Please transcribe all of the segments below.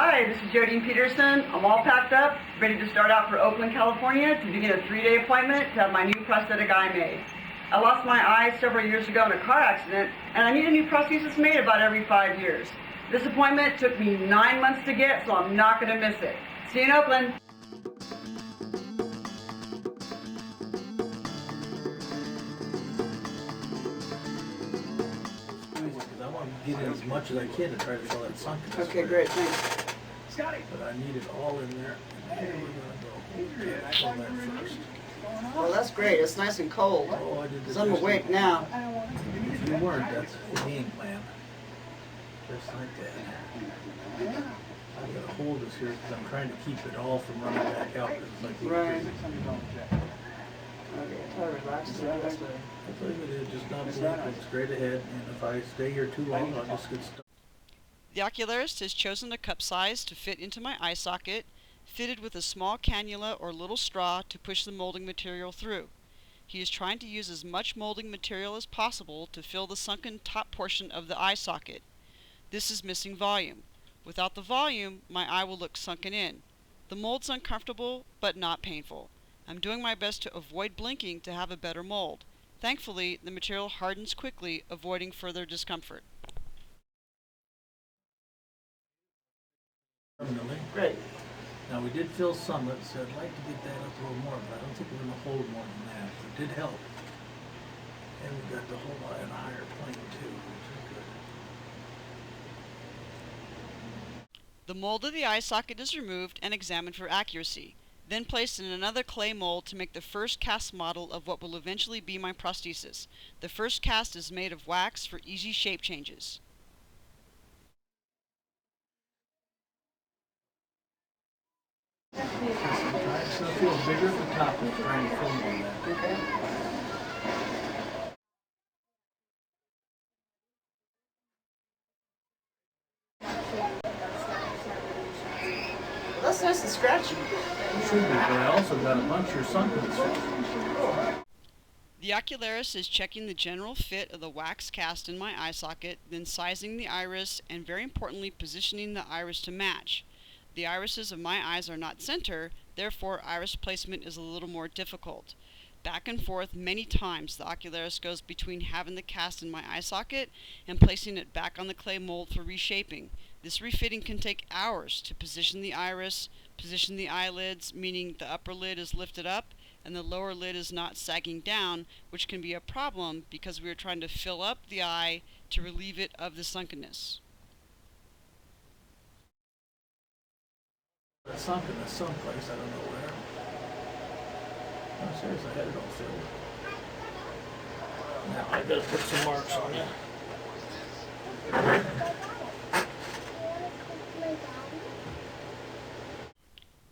Hi, this is Jodean Petersen. I'm all packed up, ready to start out for Oakland, California to begin a 3-day appointment to have my new prosthetic eye made. I lost my eye several years ago in a car accident, and I need a new prosthesis made about every 5 years. This appointment took me 9 months to get, so I'm not going to miss it. See you in Oakland. I want to get in as much as I can to try to fill that sunken. Okay, great, thanks. But I need it all in there. And we're going to go fill that first. Well, that's great. It's nice and cold. Oh, I did Because I'm awake now. If you weren't, that's the game plan. Just like that. I've got to hold this here because I'm trying to keep it all from running back out. It's like Right. Okay, try to relax. I tell you what, just not blink, look straight ahead, and if I stay here too long, I'll just get stuck. The ocularist has chosen a cup size to fit into my eye socket, fitted with a small cannula or little straw to push the molding material through. He is trying to use as much molding material as possible to fill the sunken top portion of the eye socket. This is missing volume. Without the volume, my eye will look sunken in. The mold's uncomfortable, but not painful. I'm doing my best to avoid blinking to have a better mold. Thankfully, the material hardens quickly, avoiding further discomfort. Great. Now we did fill some, so I'd like to get that up a little more, but I don't think we're going to hold more than that. It did help. And we got the whole eye on a higher plane too, which is good. The mold of the eye socket is removed and examined for accuracy, then placed in another clay mold to make the first cast model of what will eventually be my prosthesis. The first cast is made of wax for easy shape changes. It's going to feel bigger at the top and trying to film on that. Okay. Well, that's nice and scratchy. It should be, but I also got a bunch of sunken stuff. The ocularist is checking the general fit of the wax cast in my eye socket, then sizing the iris and, very importantly, positioning the iris to match. The irises of my eyes are not center, therefore iris placement is a little more difficult. Back and forth many times the ocularist goes between having the cast in my eye socket and placing it back on the clay mold for reshaping. This refitting can take hours to position the iris, position the eyelids, meaning the upper lid is lifted up and the lower lid is not sagging down, which can be a problem because we are trying to fill up the eye to relieve it of the sunkenness. It's sunken in someplace, I don't know where. No, seriously, I had it all filled. Now I gotta put some marks on it.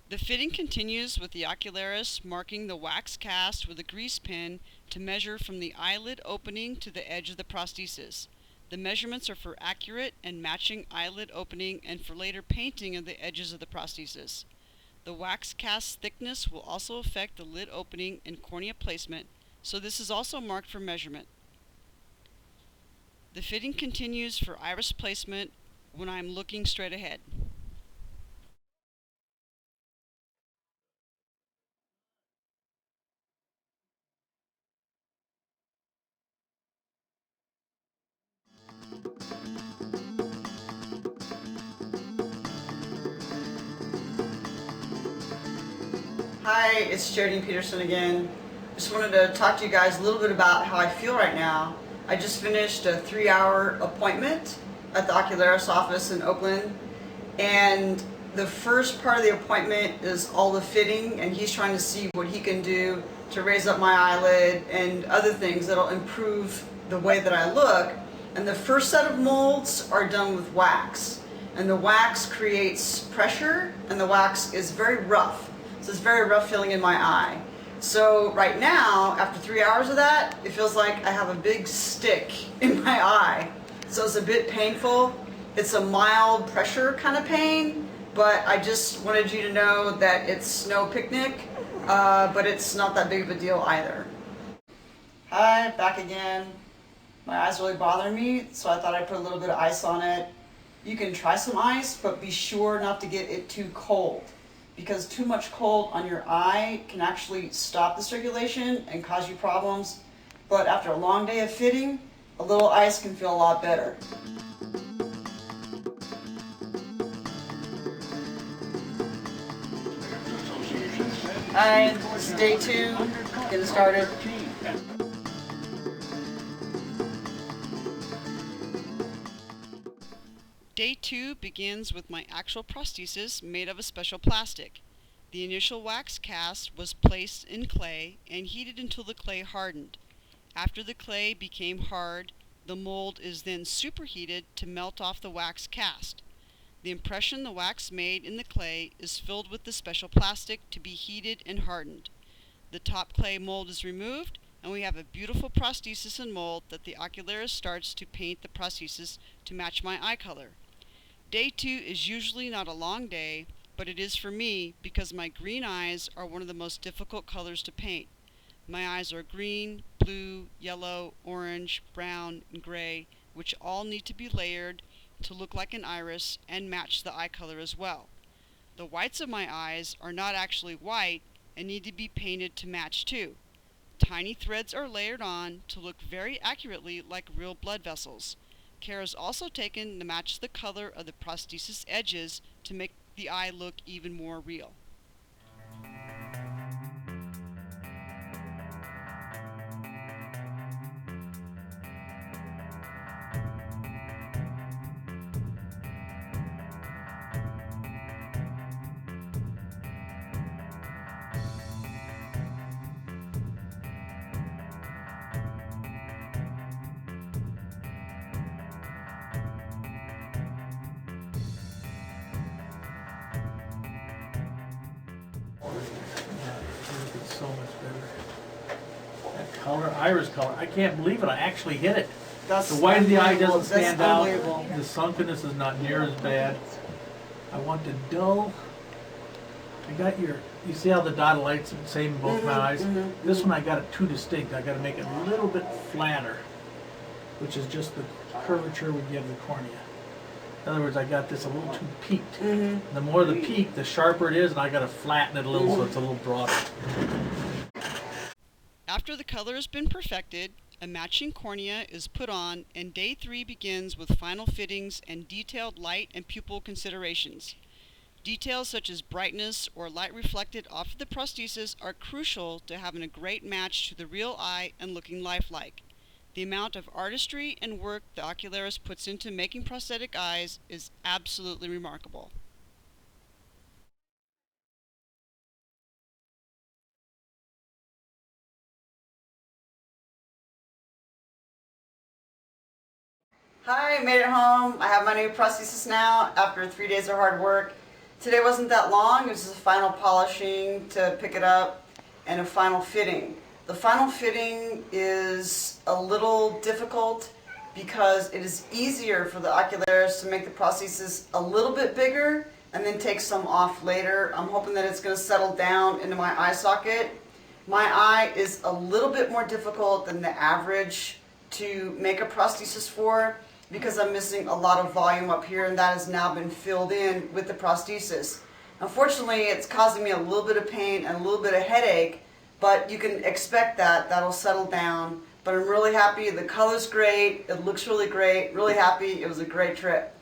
The fitting continues with the ocularist marking the wax cast with a grease pin to measure from the eyelid opening to the edge of the prosthesis. The measurements are for accurate and matching eyelid opening and for later painting of the edges of the prosthesis. The wax cast thickness will also affect the lid opening and cornea placement, so this is also marked for measurement. The fitting continues for iris placement when I am looking straight ahead. Hi, it's Jodean Petersen again. Just wanted to talk to you guys a little bit about how I feel right now. I just finished a 3-hour appointment at the ocularist office in Oakland, and the first part of the appointment is all the fitting, and he's trying to see what he can do to raise up my eyelid and other things that'll improve the way that I look. And the first set of molds are done with wax, and the wax creates pressure, and the wax is very rough. So it's very rough feeling in my eye. So right now, after 3 hours of that, it feels like I have a big stick in my eye. So it's a bit painful. It's a mild pressure kind of pain, but I just wanted you to know that it's no picnic, but it's not that big of a deal either. Hi, back again. My eye's really bothering me, so I thought I'd put a little bit of ice on it. you can try some ice, but be sure not to get it too cold, because too much cold on your eye can actually stop the circulation and cause you problems. But after a long day of fitting, a little ice can feel a lot better. Alright, this is day 2, getting started. Day 2 begins with my actual prosthesis made of a special plastic. The initial wax cast was placed in clay and heated until the clay hardened. After the clay became hard, the mold is then superheated to melt off the wax cast. The impression the wax made in the clay is filled with the special plastic to be heated and hardened. The top clay mold is removed, and we have a beautiful prosthesis and mold that the ocularist starts to paint the prosthesis to match my eye color. Day 2 is usually not a long day, but it is for me because my green eyes are one of the most difficult colors to paint. My eyes are green, blue, yellow, orange, brown, and gray, which all need to be layered to look like an iris and match the eye color as well. The whites of my eyes are not actually white and need to be painted to match too. Tiny threads are layered on to look very accurately like real blood vessels. Care is also taken to match the color of the prosthesis edges to make the eye look even more real. It's so much better. That color, iris color, I can't believe it, I actually hit it. That's The white of the eye doesn't unbelievable. stand That's out, unbelievable. the sunkenness is not near as bad. I want the dull, I got you see how the dotted lights are the same in both my eyes? This one I got it too distinct, I gotta make it a little bit flatter, which is just the curvature we give the cornea. In other words, I got this a little too peaked. The more the peak, the sharper it is, and I gotta flatten it a little so it's a little broader. After the color has been perfected, a matching cornea is put on, and day 3 begins with final fittings and detailed light and pupil considerations. Details such as brightness or light reflected off of the prosthesis are crucial to having a great match to the real eye and looking lifelike. The amount of artistry and work the ocularist puts into making prosthetic eyes is absolutely remarkable. Hi, made it home. I have my new prosthesis now after 3 days of hard work. Today wasn't that long. It was just a final polishing to pick it up and a final fitting. The final fitting is a little difficult because it is easier for the ocularist to make the prosthesis a little bit bigger and then take some off later. I'm hoping that it's going to settle down into my eye socket. My eye is a little bit more difficult than the average to make a prosthesis for because I'm missing a lot of volume up here, and that has now been filled in with the prosthesis. Unfortunately, it's causing me a little bit of pain and a little bit of headache, but you can expect that. That'll settle down. But I'm really happy. The color's great. It looks really great. Really happy. It was a great trip.